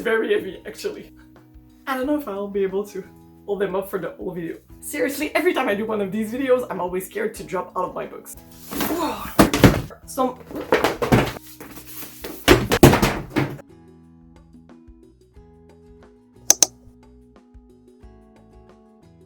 very heavy actually. I don't know if I'll be able to hold them up for the whole video. Seriously, every time I do one of these videos, I'm always scared to drop all of my books. Some...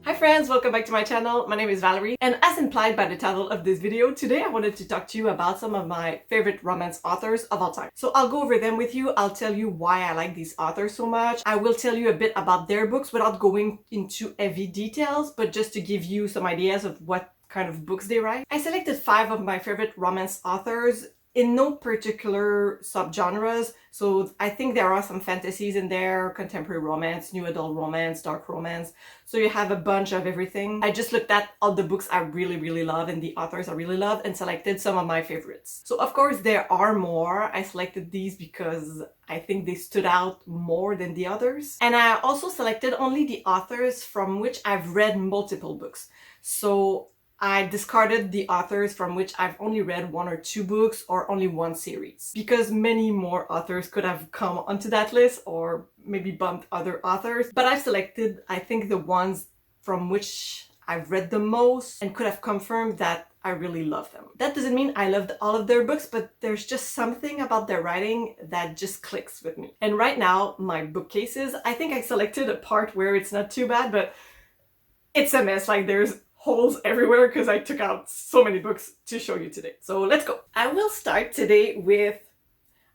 Hi friends, welcome back to my channel. My name is Valerie, and as implied by the title of this video, today I wanted to talk to you about some of my favorite romance authors of all time. So I'll go over them with you. I'll tell you why I like these authors so much. I will tell you a bit about their books without going into heavy details, but just to give you some ideas of what kind of books they write. I selected 5 of my favorite romance authors in no particular subgenres, so I think there are some fantasies in there, contemporary romance, new adult romance, dark romance, so you have a bunch of everything. I just looked at all the books I really love and the authors I really love and selected some of my favorites. So of course there are more. I selected these because I think they stood out more than the others. And I also selected only the authors from which I've read multiple books. So I discarded the authors from which I've only read 1 or 2 books or only 1 series, because many more authors could have come onto that list or maybe bumped other authors. But I've selected, I think, the ones from which I've read the most and could have confirmed that I really love them. That doesn't mean I loved all of their books, but there's just something about their writing that just clicks with me. And right now, my bookcases, I think I selected a part where it's not too bad, but it's a mess. Like, there's holes everywhere because I took out so many books to show you today. So let's go. I will start today with,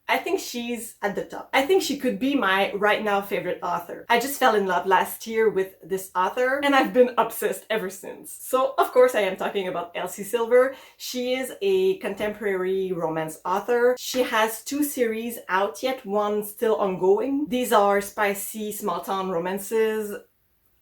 I think she's at the top. I think she could be my right now favorite author. I just fell in love last year with this author and I've been obsessed ever since. So of course I am talking about Elsie Silver. She is a contemporary romance author. She has 2 series out, yet 1 still ongoing. These are spicy small town romances,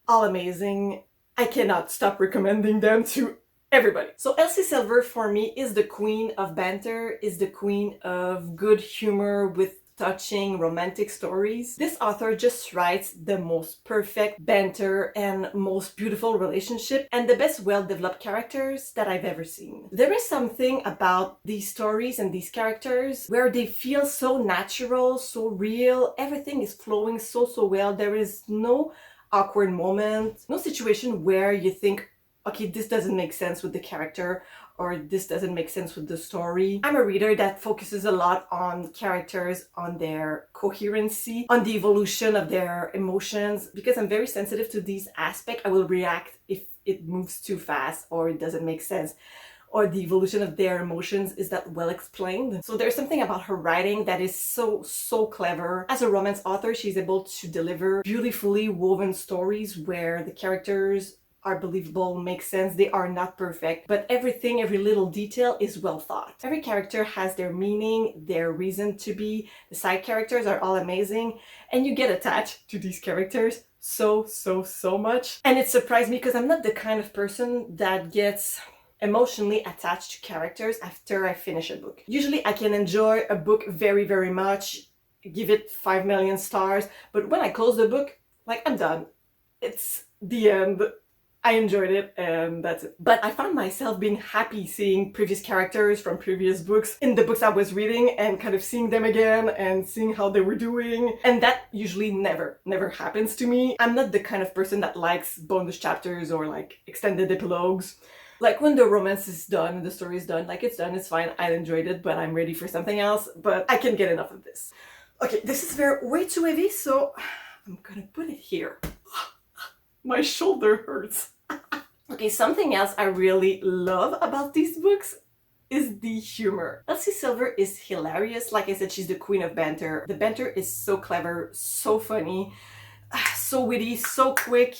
all amazing. I cannot stop recommending them to everybody. So Elsie Silver for me is the queen of banter, is the queen of good humor with touching romantic stories. This author just writes the most perfect banter and most beautiful relationship and the best well-developed characters that I've ever seen. There is something about these stories and these characters where they feel so natural, so real, everything is flowing so well. There is no awkward moment, no situation where you think, okay, this doesn't make sense with the character or this doesn't make sense with the story. I'm a reader that focuses a lot on characters, on their coherency, on the evolution of their emotions, because I'm very sensitive to these aspects. I will react if it moves too fast or it doesn't make sense, or the evolution of their emotions is that well explained. So there's something about her writing that is so clever. As a romance author, she's able to deliver beautifully woven stories where the characters are believable, make sense, they are not perfect, but everything, every little detail is well thought. Every character has their meaning, their reason to be. The side characters are all amazing, and you get attached to these characters so much. And it surprised me because I'm not the kind of person that gets emotionally attached to characters after I finish a book. Usually I can enjoy a book very much, give it 5 million stars, but when I close the book, like, I'm done. It's the end. I enjoyed it and that's it. But I found myself being happy seeing previous characters from previous books in the books I was reading and kind of seeing them again and seeing how they were doing. And that usually never happens to me. I'm not the kind of person that likes bonus chapters or like extended epilogues. Like, when the romance is done, the story is done, like, it's done, it's fine, I enjoyed it, but I'm ready for something else, but I can't get enough of this. Okay, this is way too heavy, so I'm gonna put it here. My shoulder hurts. Okay, something else I really love about these books is the humor. Elsie Silver is hilarious. Like I said, she's the queen of banter. The banter is so clever, so funny, so witty, so quick.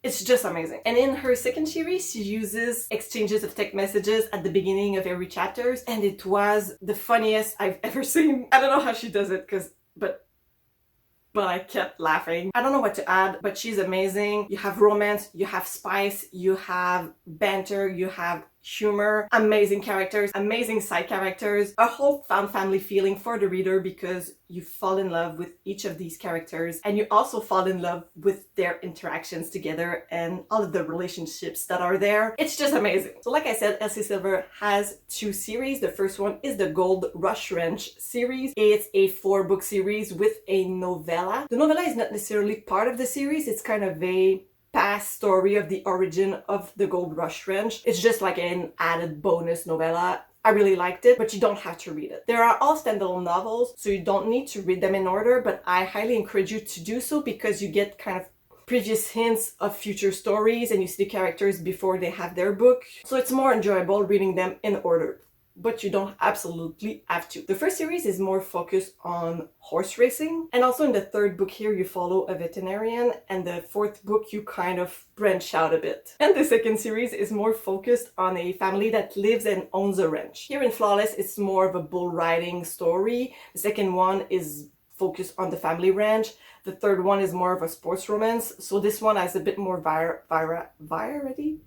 It's just amazing. And in her second series, she uses exchanges of text messages at the beginning of every chapter, and it was the funniest I've ever seen. I don't know how she does it, but I kept laughing. I don't know what to add, but she's amazing. You have romance, you have spice, you have banter, you have humor, amazing characters, amazing side characters, a whole found family feeling for the reader because you fall in love with each of these characters and you also fall in love with their interactions together and all of the relationships that are there. It's just amazing. So like I said, Elsie Silver has 2 series. The first one is the Gold Rush Ranch series. It's a 4-book series with a novella. The novella is not necessarily part of the series. It's kind of a past story of the origin of the Gold Rush Ranch. It's just like an added bonus novella. I really liked it, but you don't have to read it. There are all standalone novels, so you don't need to read them in order, but I highly encourage you to do so because you get kind of previous hints of future stories and you see the characters before they have their book. So it's more enjoyable reading them in order, but you don't absolutely have to. The first series is more focused on horse racing, and also in the 3rd book here you follow a veterinarian, and the 4th book you kind of branch out a bit. And the 2nd series is more focused on a family that lives and owns a ranch. Here in Flawless it's more of a bull riding story. The 2nd one is focused on the family ranch. The 3rd one is more of a sports romance, so this one has a bit more variety.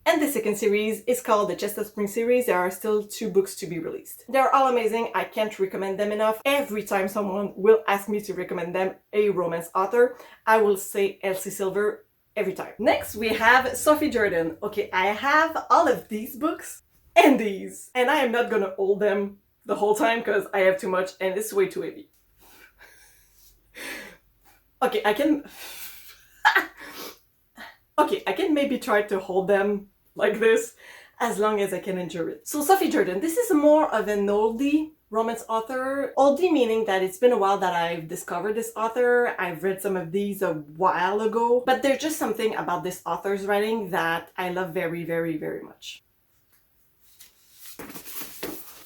And the 2nd series is called the Chestnut Spring series. There are still 2 books to be released. They're all amazing. I can't recommend them enough. Every time someone will ask me to recommend them a romance author, I will say Elsie Silver every time. Next, we have Sophie Jordan. Okay, I have all of these books and these, and I am not gonna hold them the whole time because I have too much and it's way too heavy. Okay, I can maybe try to hold them like this as long as I can endure it. So Sophie Jordan, this is more of an oldie romance author. Oldie meaning that it's been a while that I've discovered this author. I've read some of these a while ago, but there's just something about this author's writing that I love very, very, very much.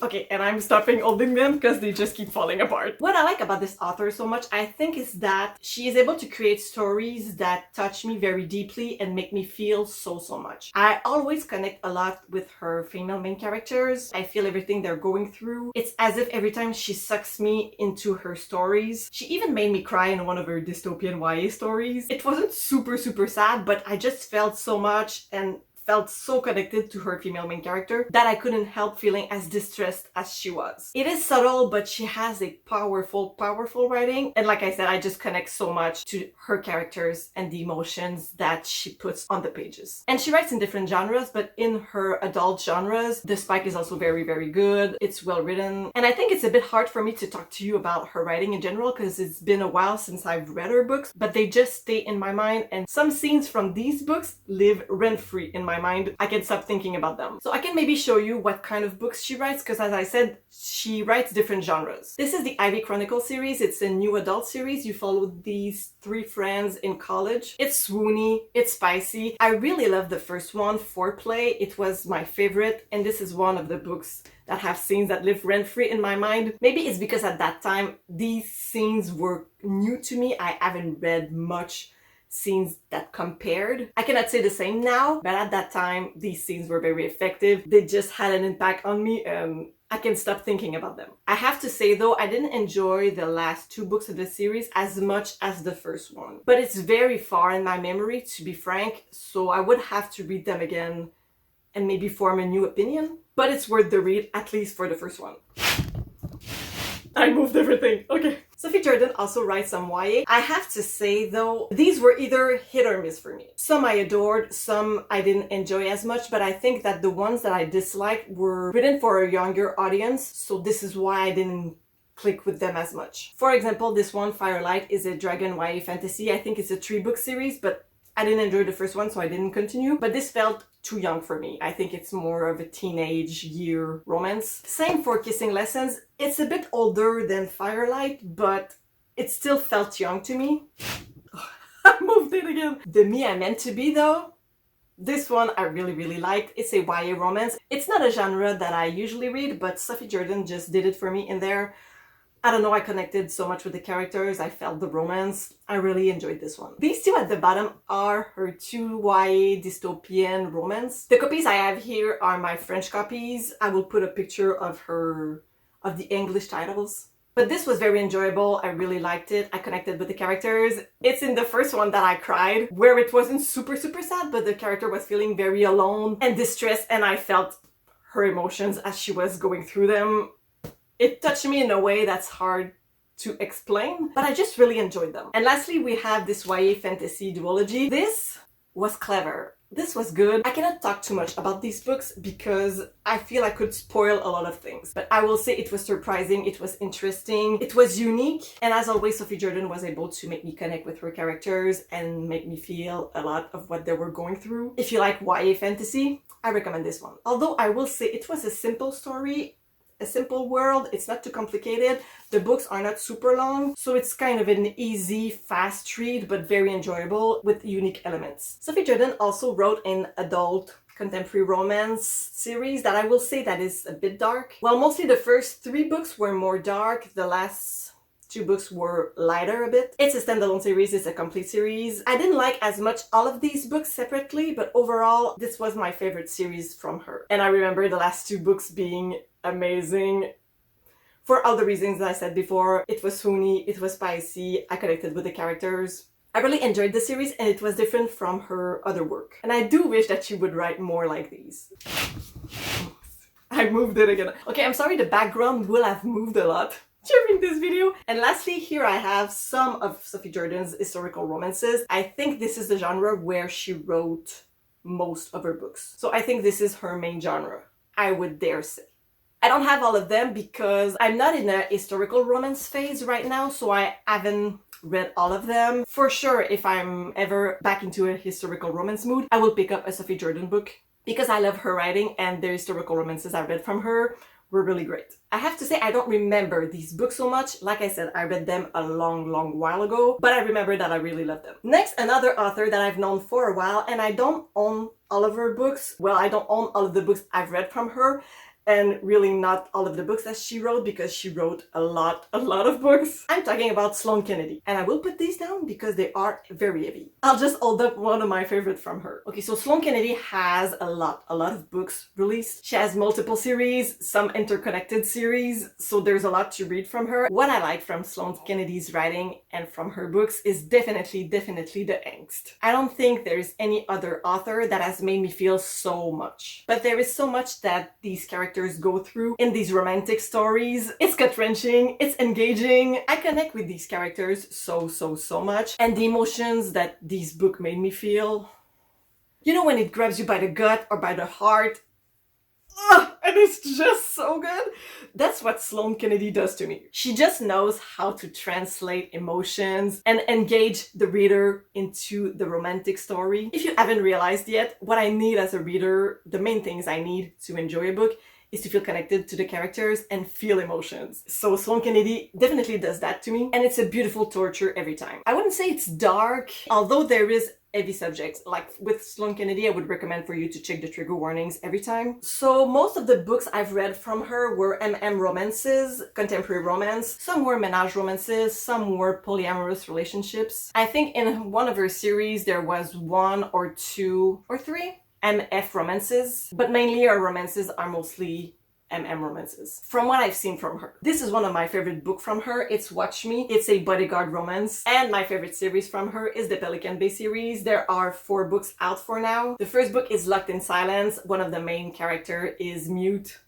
Okay, and I'm stopping holding them because they just keep falling apart. What I like about this author so much, I think, is that she is able to create stories that touch me very deeply and make me feel so much. I always connect a lot with her female main characters. I feel everything they're going through. It's as if every time she sucks me into her stories. She even made me cry in one of her dystopian YA stories. It wasn't super sad, but I just felt so much and felt so connected to her female main character that I couldn't help feeling as distressed as she was. It is subtle, but she has a powerful writing, and like I said, I just connect so much to her characters and the emotions that she puts on the pages. And she writes in different genres, but in her adult genres, the spike is also very, very good. It's well written, and I think it's a bit hard for me to talk to you about her writing in general because it's been a while since I've read her books, but they just stay in my mind, and some scenes from these books live rent-free in my mind. I can stop thinking about them. So I can maybe show you what kind of books she writes, because as I said, she writes different genres. This is the Ivy Chronicle series. It's a new adult series. You follow these 3 friends in college. It's swoony, it's spicy. I really love the first one, Foreplay. It was my favorite, and this is one of the books that have scenes that live rent-free in my mind. Maybe it's because at that time these scenes were new to me. I haven't read much scenes that compared. I cannot say the same now, but at that time these scenes were very effective. They just had an impact on me and I can stop thinking about them. I have to say though, I didn't enjoy the last 2 books of the series as much as the first one, but it's very far in my memory, to be frank, so I would have to read them again and maybe form a new opinion, but it's worth the read, at least for the first one. I moved everything. Okay. Sophie Jordan also writes some YA. I have to say though, these were either hit or miss for me. Some I adored, some I didn't enjoy as much, but I think that the ones that I disliked were written for a younger audience, so this is why I didn't click with them as much. For example, this one, Firelight, is a dragon YA fantasy. I think it's a 3-book series, but I didn't enjoy the first one, so I didn't continue. But this felt too young for me. I think it's more of a teenage year romance. Same for Kissing Lessons. It's a bit older than Firelight, but it still felt young to me. I moved it again. The Me I Meant to Be though, this one I really liked. It's a YA romance. It's not a genre that I usually read, but Sophie Jordan just did it for me in there. I don't know, I connected so much with the characters, I felt the romance. I really enjoyed this one. These 2 at the bottom are her 2 YA dystopian romance. The copies I have here are my French copies. I will put a picture of the English titles But this was very enjoyable. I really liked it. I connected with the characters. It's in the first one that I cried, where it wasn't super sad, but the character was feeling very alone and distressed, and I felt her emotions as she was going through them. It touched me in a way that's hard to explain, but I just really enjoyed them. And lastly, we have this YA fantasy duology. This was clever. This was good. I cannot talk too much about these books because I feel I could spoil a lot of things. But I will say it was surprising, it was interesting, it was unique. And as always, Sophie Jordan was able to make me connect with her characters and make me feel a lot of what they were going through. If you like YA fantasy, I recommend this one. Although I will say it was a simple story, a simple world, it's not too complicated, the books are not super long, so it's kind of an easy, fast read, but very enjoyable with unique elements. Sophie Jordan also wrote an adult contemporary romance series that I will say that is a bit dark. Well, mostly the first 3 books were more dark, the last 2 books were lighter a bit. It's a standalone series, it's a complete series. I didn't like as much all of these books separately, but overall, this was my favorite series from her. And I remember the last 2 books being amazing. For all the reasons that I said before, it was funny, it was spicy, I connected with the characters. I really enjoyed the series and it was different from her other work. And I do wish that she would write more like these. I moved it again. Okay, I'm sorry the background will have moved a lot during this video. And lastly, here I have some of Sophie Jordan's historical romances. I think this is the genre where she wrote most of her books. So I think this is her main genre, I would dare say. I don't have all of them because I'm not in a historical romance phase right now, so I haven't read all of them. For sure, if I'm ever back into a historical romance mood, I will pick up a Sophie Jordan book because I love her writing and the historical romances I read from her were really great. I have to say I don't remember these books so much. Like I said, I read them a long while ago, but I remember that I really loved them. Next, another author that I've known for a while, and I don't own all of her books. Well, I don't own all of the books I've read from her, and really not all of the books that she wrote because she wrote a lot of books. I'm talking about Sloane Kennedy, and I will put these down because they are very heavy. I'll just hold up one of my favorites from her. Okay, so Sloane Kennedy has a lot of books released. She has multiple series, some interconnected series, so there's a lot to read from her. What I like from Sloane Kennedy's writing and from her books is definitely the angst. I don't think there's any other author that has made me feel so much. But there is so much that these characters go through in these romantic stories. It's gut-wrenching, it's engaging. I connect with these characters so much. And the emotions that these books made me feel, you know, when it grabs you by the gut or by the heart, and it's just so good. That's what Sloane Kennedy does to me. She just knows how to translate emotions and engage the reader into the romantic story. If you haven't realized yet, what I need as a reader, the main things I need to enjoy a book is to feel connected to the characters and feel emotions. So Sloane Kennedy definitely does that to me, and it's a beautiful torture every time. I wouldn't say it's dark, although there is heavy subjects. Like with Sloane Kennedy, I would recommend for you to check the trigger warnings every time. So most of the books I've read from her were romances, contemporary romance. Some were menage romances, some were polyamorous relationships. I think in one of her series there was 1 or 2 or 3 MF romances, but mainly her romances are mostly romances, from what I've seen from her. This is one of my favorite books from her. It's Watch Me. It's a bodyguard romance, and my favorite series from her is the Pelican Bay series. There are 4 books out for now. The first book is Locked in Silence. One of the main characters is mute.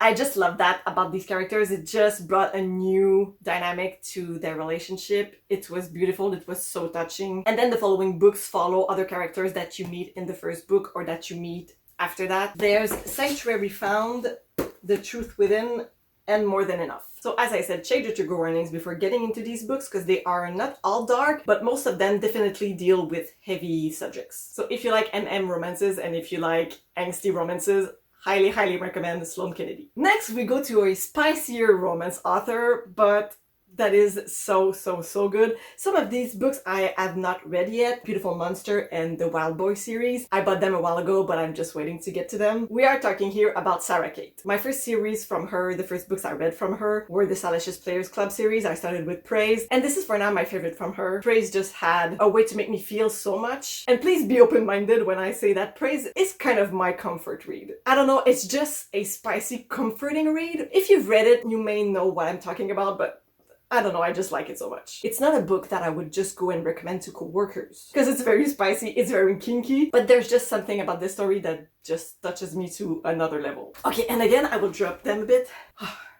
I just love that about these characters. It just brought a new dynamic to their relationship. It was beautiful. It was so touching. And then the following books follow other characters that you meet in the first book or that you meet after that. There's Sanctuary Found, The Truth Within, and More Than Enough. So as I said, check the trigger warnings before getting into these books because they are not all dark, but most of them definitely deal with heavy subjects. So if you like romances and if you like angsty romances, highly recommend Sloane Kennedy. Next, we go to a spicier romance author, but that is so, so, so good. Some of these books I have not read yet. Beautiful Monster and the Wild Boy series. I bought them a while ago, but I'm just waiting to get to them. We are talking here about Sarah Kate. My first series from her, the first books I read from her, were the Salacious Players Club series. I started with Praise, and this is for now my favorite from her. Praise just had a way to make me feel so much. And please be open-minded when I say that Praise is kind of my comfort read. I don't know, it's just a spicy, comforting read. If you've read it, you may know what I'm talking about, but I don't know, I just like it so much. It's not a book that I would just go and recommend to coworkers because it's very spicy, it's very kinky, but there's just something about this story that just touches me to another level. Okay, and again, I will drop them a bit.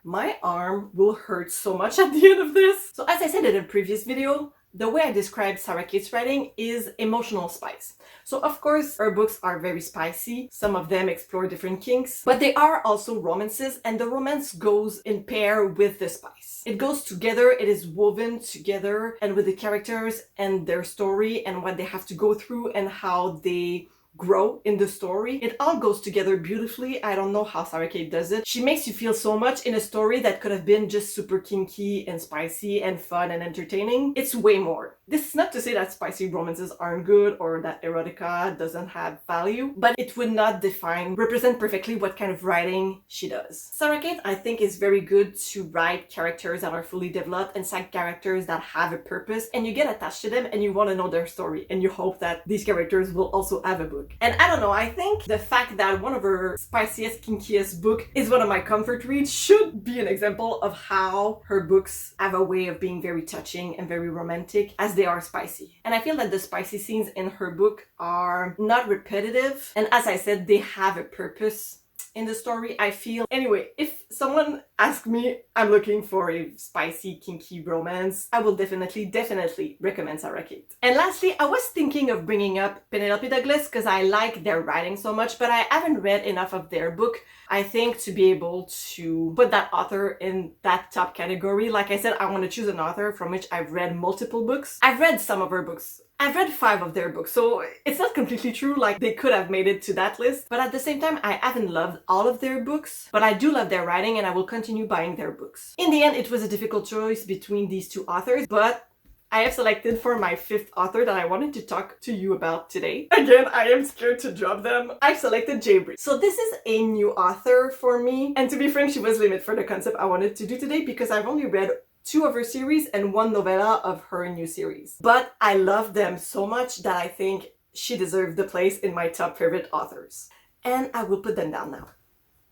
My arm will hurt so much at the end of this. So as I said in a previous video, the way I describe Sarah Kate's writing is emotional spice. So of course, her books are very spicy. Some of them explore different kinks, but they are also romances, and the romance goes in pair with the spice. It goes together, it is woven together, and with the characters and their story and what they have to go through and how they grow in the story. It all goes together beautifully. I don't know how Sarah Kate does it. She makes you feel so much in a story that could have been just super kinky and spicy and fun and entertaining. It's way more. This is not to say that spicy romances aren't good or that erotica doesn't have value, but it would not represent perfectly what kind of writing she does. Sarah Kate, I think, is very good to write characters that are fully developed and side characters that have a purpose, and you get attached to them and you want to know their story and you hope that these characters will also have a book. And I don't know, I think the fact that one of her spiciest, kinkiest book is one of my comfort reads should be an example of how her books have a way of being very touching and very romantic as they are spicy. And I feel that the spicy scenes in her book are not repetitive, and as I said, they have a purpose in the story, I feel. Anyway, if someone asks me, I'm looking for a spicy, kinky romance, I will definitely recommend Sarah Kate. And lastly, I was thinking of bringing up Penelope Douglas because I like their writing so much, but I haven't read enough of their book, I think, to be able to put that author in that top category. Like I said, I want to choose an author from which I've read multiple books. I've read some of her books. I've read 5 of their books, so it's not completely true, like they could have made it to that list. But at the same time, I haven't loved all of their books, but I do love their writing and I will continue buying their books. In the end, it was a difficult choice between these 2 authors, but I have selected for my 5th author that I wanted to talk to you about today. Again, I am scared to drop them. I've selected J. So this is a new author for me, and to be frank, she was limited for the concept I wanted to do today because I've only read 2 of her series and 1 novella of her new series. But I love them so much that I think she deserved the place in my top favorite authors. And I will put them down now.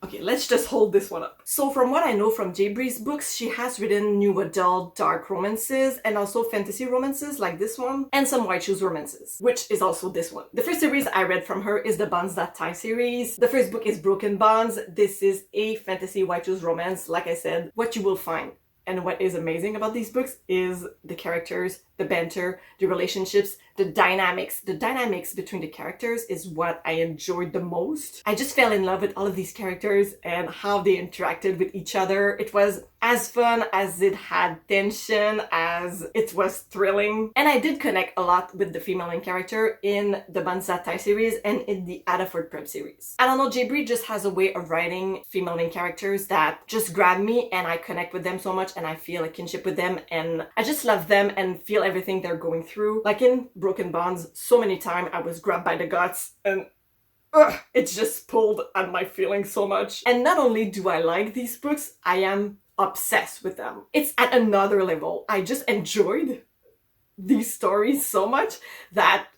Okay, let's just hold this one up. So from what I know from J.'s books, she has written new adult dark romances and also fantasy romances like this one, and some white shoes romances, which is also this one. The first series I read from her is the Bonds That Tie series. The first book is Broken Bonds. This is a fantasy white shoes romance. Like I said, what you will find and what is amazing about these books is the characters, the banter, the relationships, the dynamics. The dynamics between the characters is what I enjoyed the most. I just fell in love with all of these characters and how they interacted with each other. It was as fun as it had tension, as it was thrilling. And I did connect a lot with the female main character in the Bonds That Tie series and in the Adaford Prep series. I don't know, J. just has a way of writing female main characters that just grab me and I connect with them so much and I feel a kinship with them and I just love them and feel everything they're going through. Like in Broken Bonds, so many times I was grabbed by the guts and it just pulled at my feelings so much. And not only do I like these books, I am obsessed with them. It's at another level. I just enjoyed these stories so much that,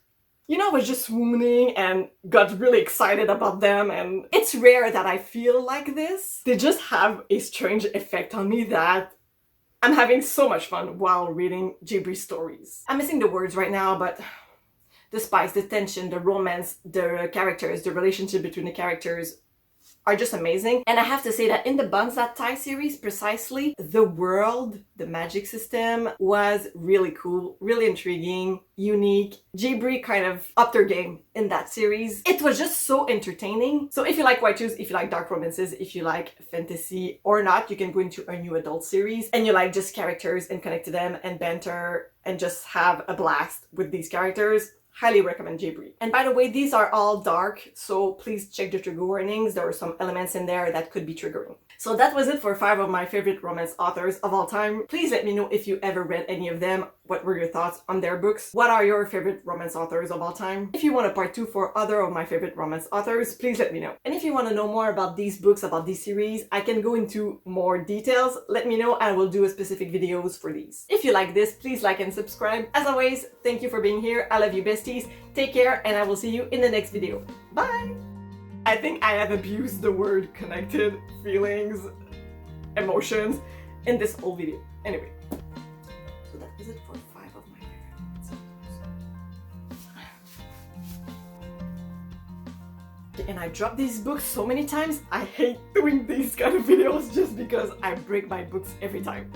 you know, I was just swooning and got really excited about them, and it's rare that I feel like this. They just have a strange effect on me that I'm having so much fun while reading J. stories. I'm missing the words right now, but the spice, the tension, the romance, the characters, the relationship between the characters are just amazing. And I have to say that in the Bonds That Tie series, precisely, the world, the magic system was really cool, really intriguing, unique. J. kind of upped her game in that series. It was just so entertaining. So if you like white shoes, if you like dark romances, if you like fantasy or not, you can go into a new adult series and you like just characters and connect to them and banter and just have a blast with these characters. highly recommend J-Bree. And by the way, these are all dark, so please check the trigger warnings. There are some elements in there that could be triggering. So that was it for 5 of my favorite romance authors of all time. Please let me know if you ever read any of them. What were your thoughts on their books? What are your favorite romance authors of all time? If you want a part 2 for other of my favorite romance authors, please let me know. And if you want to know more about these books, about these series, I can go into more details. Let me know and I will do a specific videos for these. If you like this, please like and subscribe. As always, thank you for being here. I love you, besties. Take care and I will see you in the next video. Bye! I think I have abused the word connected, feelings, emotions in this whole video. Anyway, so that is it for 5 of my favorites. And I drop these books so many times, I hate doing these kind of videos just because I break my books every time.